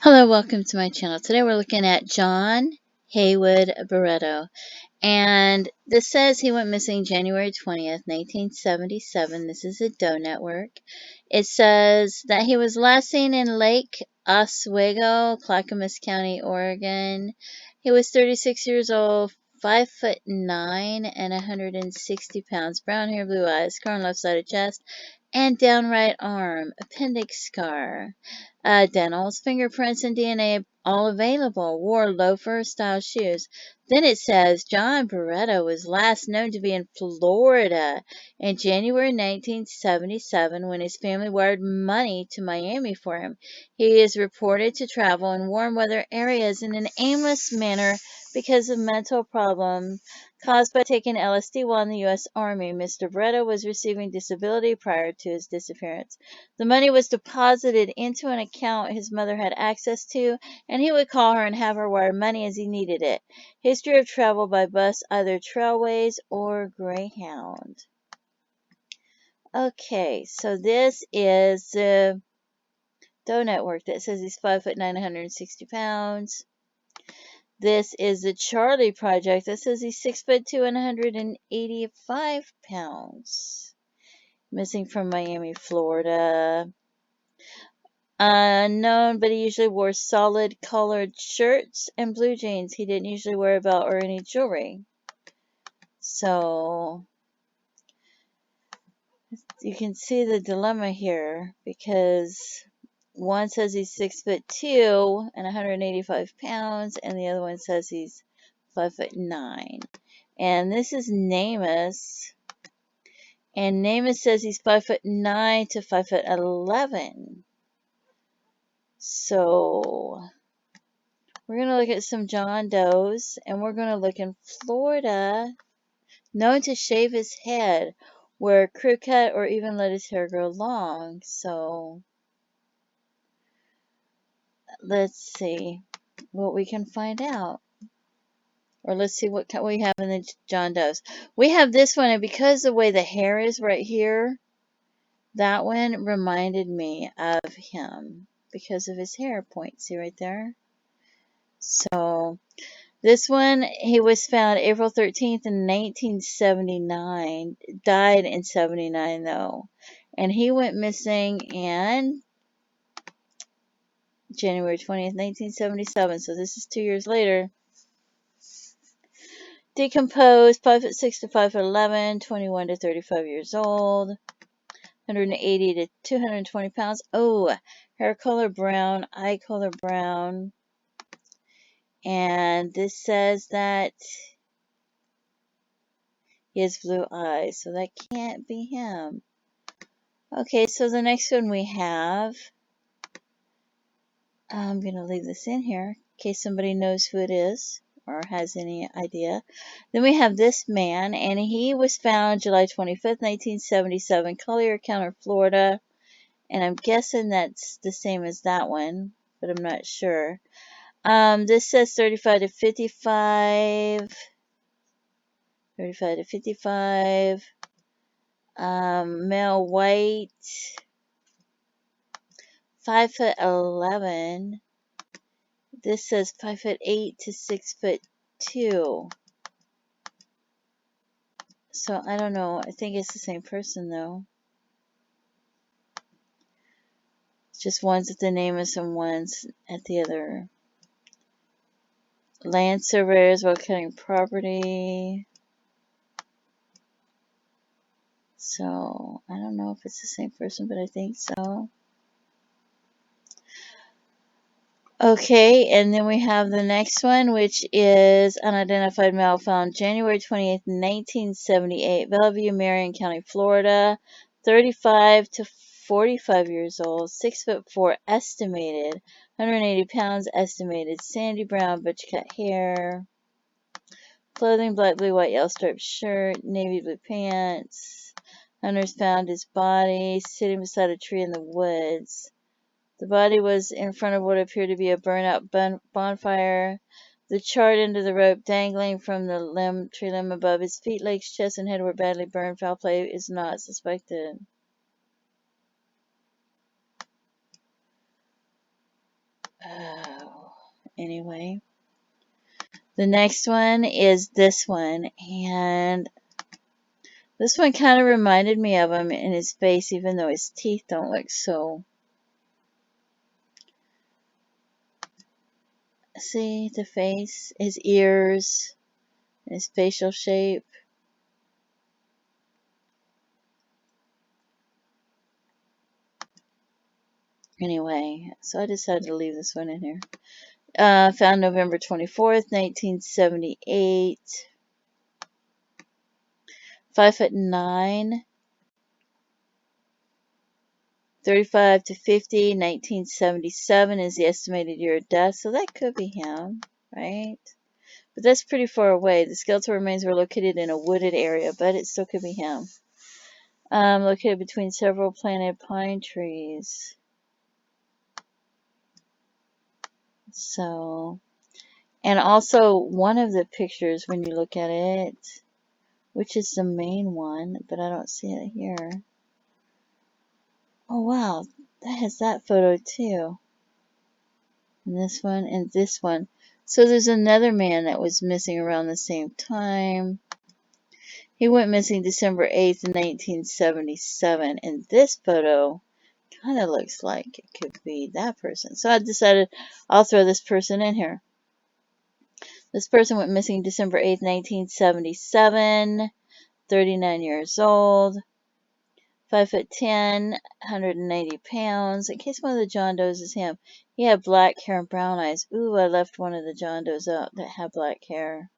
Hello, welcome to my channel. Today we're looking at John Haywood Barreto. And this says he went missing January 20th, 1977. This is a Doe network. It says that he was last seen in Lake Oswego, Clackamas County, Oregon. He was 36 years old, 5'9" and 160 pounds. Brown hair, blue eyes, scar on left side of chest, and down right arm. Appendix scar. Dentals, fingerprints, and DNA all available. Wore loafer-style shoes. Then it says John Barreto was last known to be in Florida in January 1977 when his family wired money to Miami for him. He is reported to travel in warm weather areas in an aimless manner because of mental problems caused by taking LSD while in the U.S. Army. Mr. Barreto was receiving disability prior to his disappearance. The money was deposited into an account his mother had access to, and he would call her and have her wire money as he needed it. History of travel by bus, either Trailways or Greyhound. Okay, so this is the Doe Network that says he's 5'9", 160 pounds. This is the Charlie Project that says he's 6'2" and 185 pounds. Missing from Miami, Florida. Unknown, but he usually wore solid colored shirts and blue jeans. He didn't usually wear a belt or any jewelry. So you can see the dilemma here because one says he's 6'2" and 185 pounds, and the other one says he's 5'9". And this is NamUs, and NamUs says he's 5'9" to 5'11". So we're going to look at some John Does, and we're going to look in Florida, known to shave his head, wear a crew cut, or even let his hair grow long. So let's see what we can find out. Or let's see what we have in the John Does. We have this one, and because the way the hair is right here, that one reminded me of him because of his hair point. See right there? So this one, he was found April 13th in 1979. Died in 79 though. And he went missing in January 20th, 1977. So this is 2 years later. Decomposed, 5'6" to 5'11", 21 to 35 years old, 180 to 220 pounds. Oh, hair color brown, eye color brown. And this says that he has blue eyes, so that can't be him. Okay, so the next one we have, I'm going to leave this in here in case somebody knows who it is or has any idea. Then we have this man, and he was found July 25th, 1977, Collier County, Florida. And I'm guessing that's the same as that one, but I'm not sure. This says 35 to 55. 35 to 55. Male, white, 5'11". This says 5'8" to 6'2". So I don't know. I think it's the same person though. It's just one's at the NamUs and one's at the other. Land surveyors while cutting property. So I don't know if it's the same person, but I think so. Okay, and then we have the next one, which is unidentified male found January 28th, 1978, Bellevue, Marion County, Florida, 35 to 45 years old, 6'4" estimated, 180 pounds estimated, sandy brown, butch cut hair, clothing black, blue, white, yellow striped shirt, navy blue pants. Hunters found his body sitting beside a tree in the woods. The body was in front of what appeared to be a burnout bonfire. The charred end of the rope dangling from the tree limb above his feet, legs, chest, and head were badly burned. Foul play is not suspected. Oh, anyway. The next one is this one, and this one kind of reminded me of him in his face, even though his teeth don't look so. See the face, his ears, his facial shape. Anyway, so I decided to leave this one in here. Found November 24th, 1978. 5'9", 35 to 50, 1977 is the estimated year of death, so that could be him, right? But that's pretty far away. The skeletal remains were located in a wooded area, but it still could be him. Located between several planted pine trees. So, and also one of the pictures, when you look at it, which is the main one, but I don't see it here. Oh wow, that has that photo too. And this one and this one. So there's another man that was missing around the same time. He went missing December 8th, 1977. And this photo kind of looks like it could be that person. So I decided I'll throw this person in here. This person went missing December 8th, 1977. 39 years old. 5'10", 190 pounds. In case one of the John Does is him. He had black hair and brown eyes. Ooh, I left one of the John Does out that had black hair.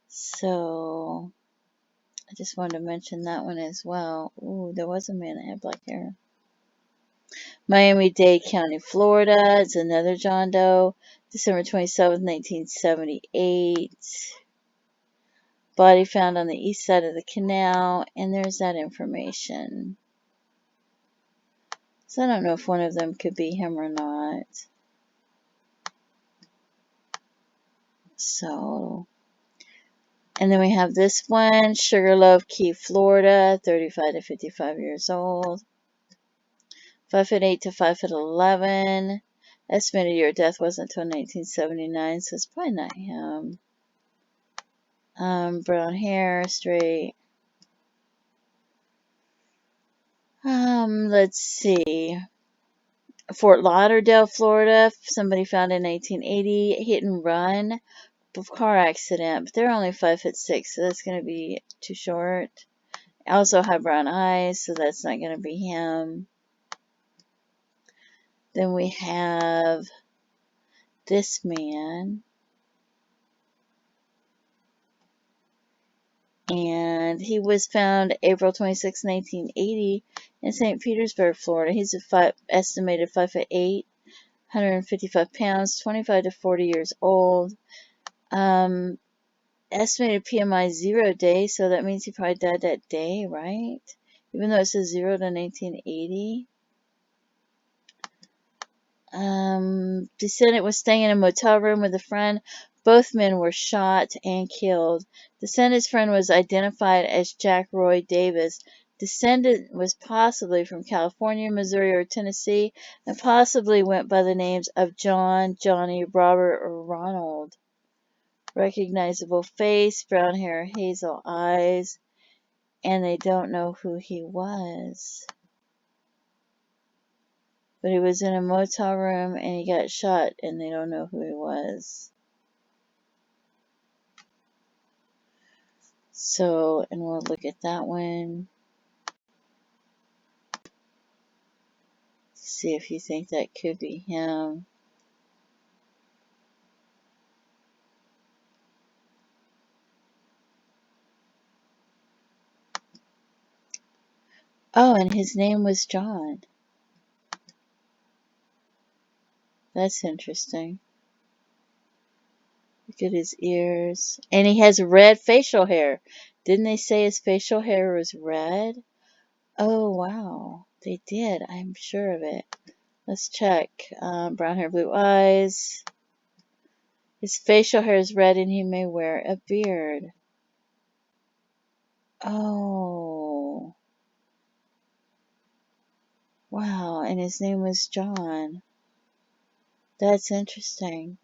So, I just wanted to mention that one as well. Ooh, there was a man that had black hair. Miami-Dade County, Florida. It's another John Doe. December 27th, 1978. Body found on the east side of the canal. And there's that information. So I don't know if one of them could be him or not. So, and then we have this one, Sugarloaf Key, Florida, 35 to 55 years old. 5'8" to 5'11". Estimated year of death wasn't until 1979, so it's probably not him. Brown hair, straight. Let's see. Fort Lauderdale, Florida. Somebody found in 1980. Hit and run. Car accident. But they're only 5'6", so that's going to be too short. Also have brown eyes, so that's not going to be him. Then we have this man. And he was found April 26, 1980 in St. Petersburg, Florida. He's estimated 5'8", 155 pounds, 25 to 40 years old. Estimated PMI 0 day, so that means he probably died that day, right? Even though it says 0 to 1980. Decedent was staying in a motel room with a friend. Both men were shot and killed. Decedent's friend was identified as Jack Roy Davis. Decedent was possibly from California, Missouri, or Tennessee, and possibly went by the names of John, Johnny, Robert, or Ronald. Recognizable face, brown hair, hazel eyes, and they don't know who he was. But he was in a motel room and he got shot and they don't know who he was. So, and we'll look at that one. See if you think that could be him. Oh, and his name was John. That's interesting. Look at his ears. And he has red facial hair. Didn't they say his facial hair was red? Oh, wow. They did. I'm sure of it. Let's check. Brown hair, blue eyes. His facial hair is red and he may wear a beard. Oh. Wow. And his name was John. That's interesting.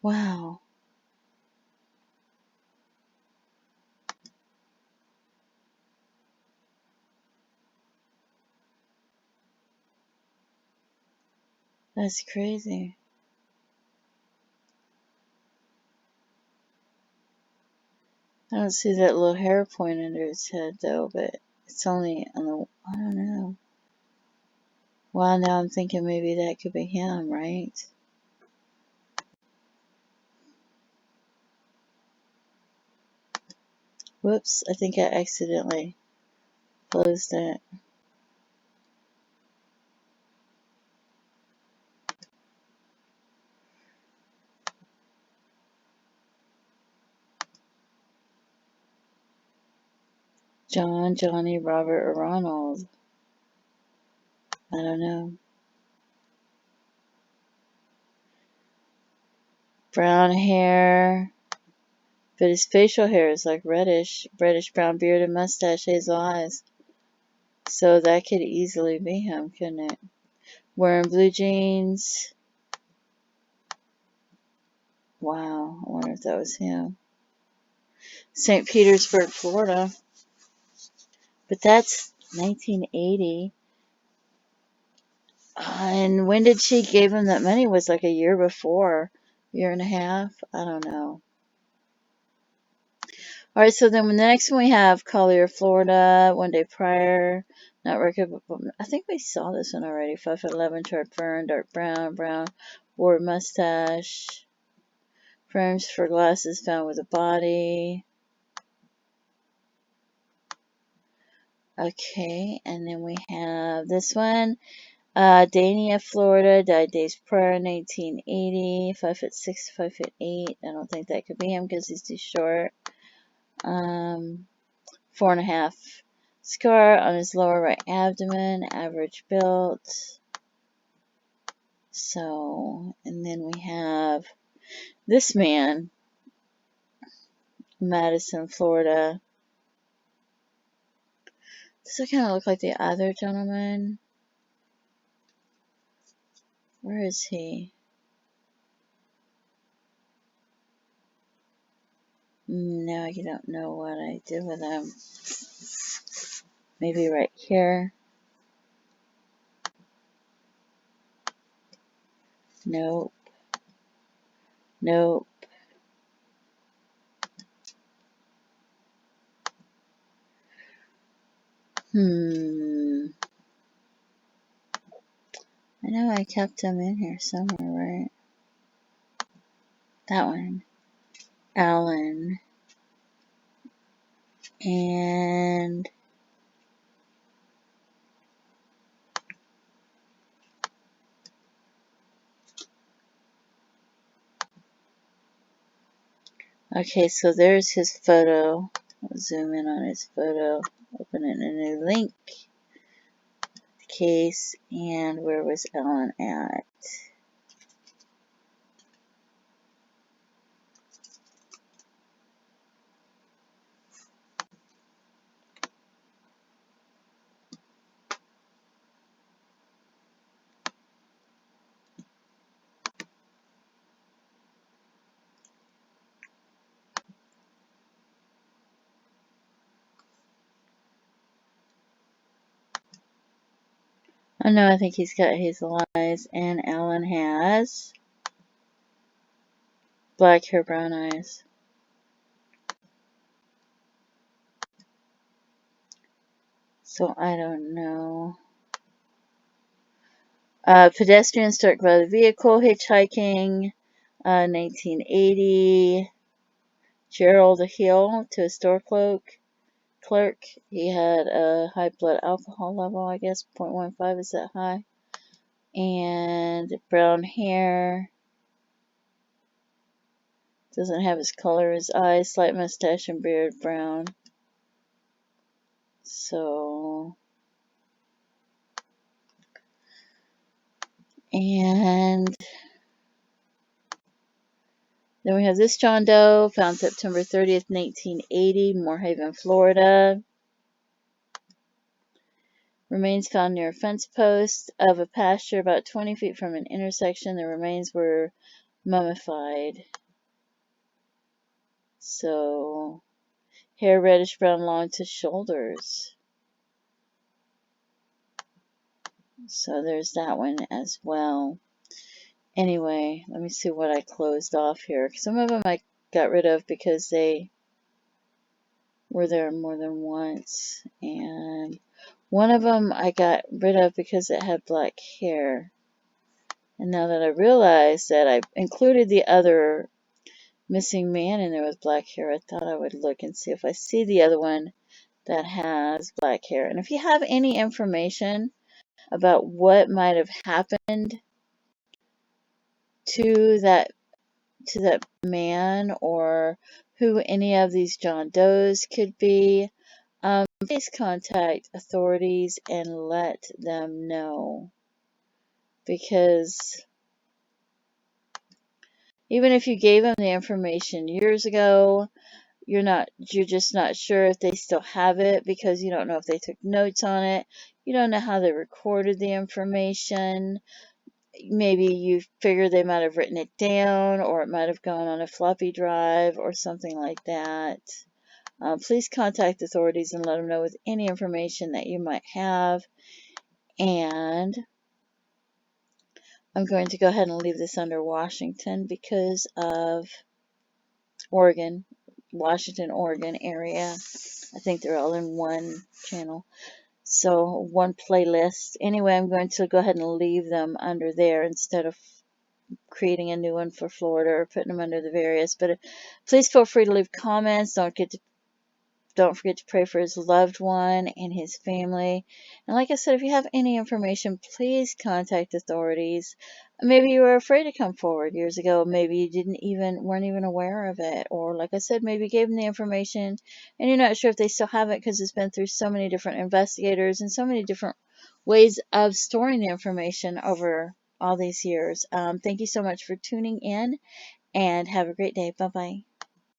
Wow. That's crazy. I don't see that little hair point under his head though, but it's only on the, I don't know. Well, now I'm thinking maybe that could be him, right? Whoops, I think I accidentally closed it. John, Johnny, Robert, or Ronald. I don't know. Brown hair. But his facial hair is like reddish brown beard and mustache, hazel eyes. So that could easily be him, couldn't it? Wearing blue jeans. Wow, I wonder if that was him. St. Petersburg, Florida. But that's 1980. And when did she give him that money? Was like a year before, year and a half? I don't know. All right, so then the next one we have Collier, Florida, one day prior. Not record, but I think we saw this one already. 5'11", dark fern, dark brown, wore mustache. Frames for glasses found with a body. Okay, and then we have this one. Dania, Florida, died days prior, 1980. 5'6", 5'8". I don't think that could be him because he's too short. 4.5 scar on his lower right abdomen, average built. So, and then we have this man, Madison, Florida. Does it kind of look like the other gentleman? Where is he? No, I don't know what I did with him. Maybe right here. Nope. Nope. I know I kept him in here somewhere, right? That one. Alan. And okay, so there's his photo. I'll zoom in on his photo. Open it in a new link. Case. And where was Alan at? Oh no, I think he's got hazel eyes. And Alan has black hair, brown eyes. So I don't know. Pedestrian struck by the vehicle, hitchhiking, 1980. Gerald Hill to a store clerk. He had a high blood alcohol level, I guess, 0.15 is that high. And brown hair. Doesn't have his color, his eyes, slight mustache and beard, brown. So, and then we have this John Doe, found September 30th, 1980, Moorhaven, Florida. Remains found near a fence post of a pasture about 20 feet from an intersection. The remains were mummified. So, hair reddish brown long to shoulders. So there's that one as well. Anyway, let me see what I closed off here. Some of them I got rid of because they were there more than once. And one of them I got rid of because it had black hair. And now that I realize that I included the other missing man in there with black hair, I thought I would look and see if I see the other one that has black hair. And if you have any information about what might have happened to that man, or who any of these John Does could be, please contact authorities and let them know. Because even if you gave them the information years ago, you're just not sure if they still have it, because you don't know if they took notes on it. You don't know how they recorded the information. Maybe you figure they might have written it down, or it might have gone on a floppy drive or something like that. Please contact authorities and let them know with any information that you might have. And I'm going to go ahead and leave this under Washington because of Oregon, Washington, Oregon area. I think they're all in one channel. So one playlist. Anyway, I'm going to go ahead and leave them under there instead of creating a new one for Florida or putting them under the various. But please feel free to leave comments. Don't forget to pray for his loved one and his family. And like I said, if you have any information, please contact authorities. Maybe you were afraid to come forward years ago. Maybe you weren't even aware of it. Or like I said, maybe you gave them the information and you're not sure if they still have it because it's been through so many different investigators and so many different ways of storing the information over all these years. Thank you so much for tuning in, and have a great day. Bye-bye.